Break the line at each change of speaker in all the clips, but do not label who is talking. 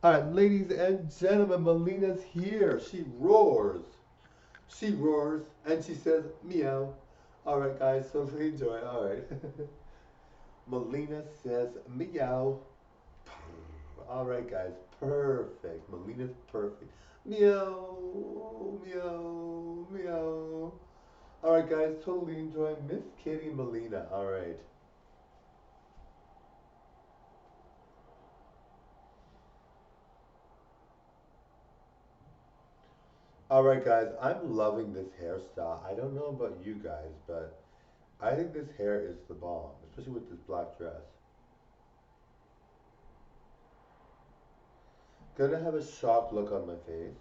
Alright, ladies and gentlemen, Melina's here. She roars. She roars and she says meow. Alright, guys, so enjoy. Alright. Melina says meow. Alright, guys, perfect. Melina's perfect. Meow, meow, meow. Alright, guys, totally enjoy Miss Kitty Melina. Alright. Alright, guys, I'm loving this hairstyle. I don't know about you guys, but I think this hair is the bomb, especially with this black dress. Gonna have a shocked look on my face.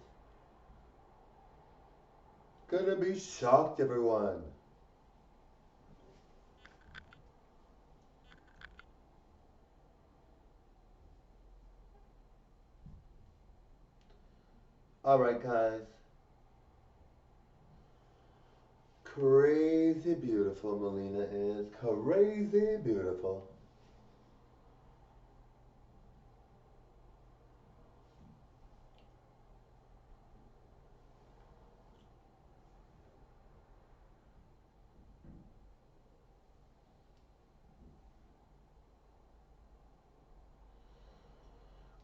Gonna be shocked, everyone. Alright, guys. Crazy beautiful Melina is. Crazy beautiful.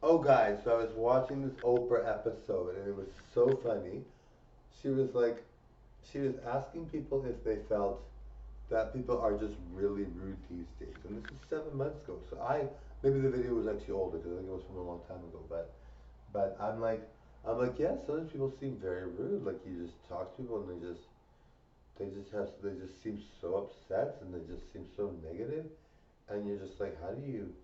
Oh, guys, so I was watching this Oprah episode and it was so funny. She was like, she was asking people if they felt that people are just really rude these days. And this is 7 months ago. So maybe the video was actually older because I think it was from a long time ago. But I'm like, yeah, sometimes people seem very rude. Like you just talk to people and they just seem so upset and they just seem so negative. And you're just like, how do you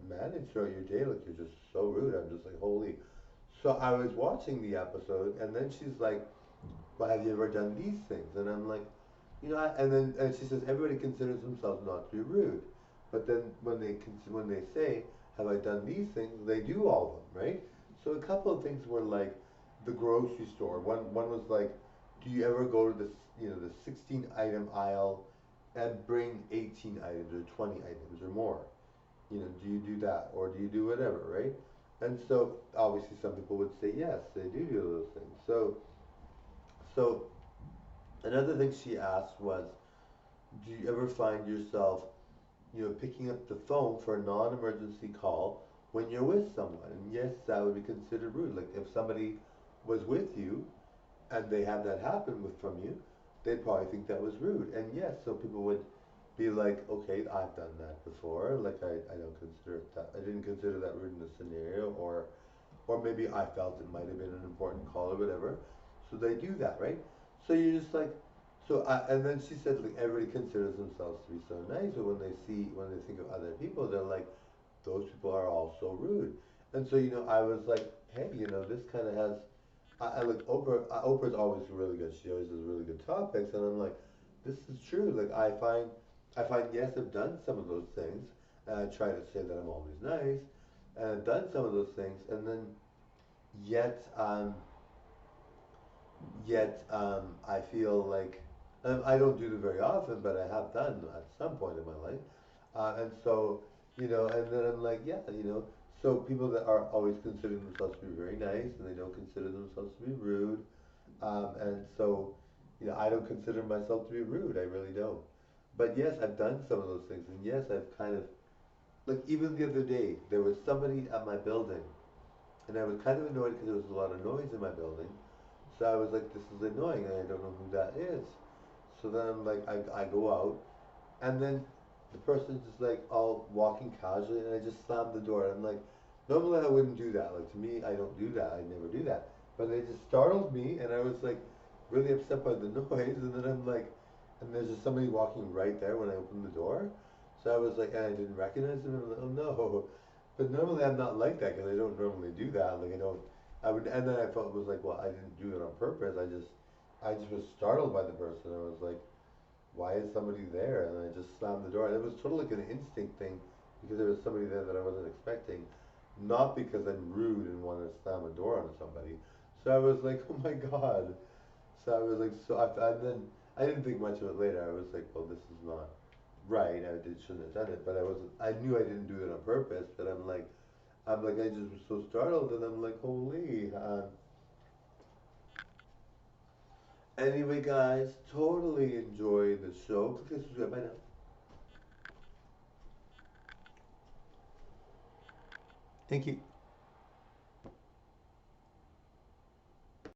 manage throughout your day? Like you're just so rude. I'm just like, holy. So I was watching the episode and then she's like, well, have you ever done these things? And I'm like, and she says everybody considers themselves not to be rude, but then when they say, have I done these things? They do all of them, right? So a couple of things were like the grocery store. One was like, do you ever go to the 16 item aisle and bring 18 items or 20 items or more? Do you do that or do you do whatever, right? And so obviously some people would say yes, they do those things. So another thing she asked was, do you ever find yourself, picking up the phone for a non-emergency call when you're with someone? And yes, that would be considered rude. Like if somebody was with you and they had that happen from you, they'd probably think that was rude. And yes, so people would be like, okay, I've done that before. Like I don't consider it that, I didn't consider that rude in the scenario, or maybe I felt it might have been an important call or whatever. So they do that, right? So you're just like, and then she said, like, everybody considers themselves to be so nice, but when they think of other people, they're like, those people are all so rude. And so, I was like, hey, this kind of has, I like Oprah's always really good. She always does really good topics, and I'm like, this is true. Like, I find, yes, I've done some of those things, and I try to say that I'm always nice, and I've done some of those things, and then yet I feel like I don't do them very often, but I have done at some point in my life, and so and then I'm like, yeah, so people that are always considering themselves to be very nice and they don't consider themselves to be rude, and so I don't consider myself to be rude. I really don't. But yes, I've done some of those things, and yes, I've kind of like even the other day there was somebody at my building, and I was kind of annoyed because there was a lot of noise in my building. So I was like, this is annoying, and I don't know who that is. So then I'm like, I go out, and then the person's just like all walking casually, and I just slammed the door. And I'm like, normally I wouldn't do that. Like to me, I don't do that. I never do that. But they just startled me, and I was like really upset by the noise. And then I'm like, and there's just somebody walking right there when I opened the door. So I was like, and I didn't recognize them. And I'm like, oh no. But normally I'm not like that because I don't normally do that. Like I don't. I would, and then I felt it was like, well, I didn't do it on purpose. I just was startled by the person. I was like, why is somebody there? And I just slammed the door. And it was sort of like an instinct thing because there was somebody there that I wasn't expecting, not because I'm rude and want to slam a door on somebody. So I was like, oh my god. So I was like, and then I didn't think much of it later. I was like, well, this is not right. Shouldn't have done it. But I knew I didn't do it on purpose. But I'm like, I'm like, I just was so startled, and I'm like, holy. Anyway, guys, totally enjoy the show. Click subscribe. Bye now. Thank you.